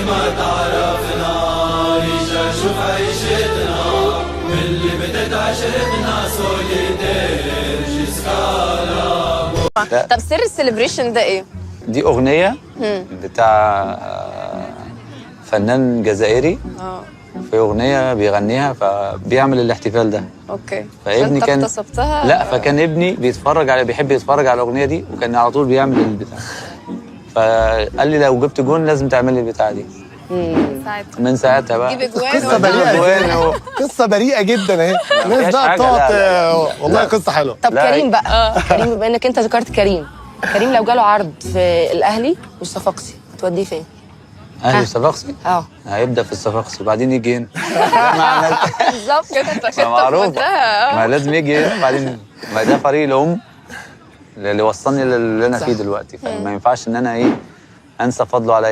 ما تعرفنا ريشة شوف عيشتنا اللي بدت عشرتنا سوليدير جيسكالا. طب سر السليبريشن ده ايه؟ دي أغنية بتاع فنان جزائري. في أغنية بيغنيها فبيعمل الاحتفال ده. اوكي. فابني فأنت كان اغتصبتها؟ لا، فكان ابني بيحب يتفرج على الأغنية دي، وكان على طول بيعمل البتاع. فقال لي لو جبت جون لازم تعمل لي البتاع دي. من ساعتها بقى تجيب اجوان قصه بريئه، قصه بريئه جدا اهي. الناس بقى بتقعد والله قصه حلوه. طب كريم بقى، كريم بما انك انت ذكرت كريم لو جاله عرض في الاهلي والصفاقسي هتوديه فين؟ اهلي الصفاقسي؟ هيبدا في الصفاقسي وبعدين يجي هنا. بالظبط كده عشان معروف، ما لازم يجي هنا وبعدين، ما ده فريق الام اللي وصلني للي انا فيه دلوقتي، فما ينفعش ان انا انسى فضله عليا.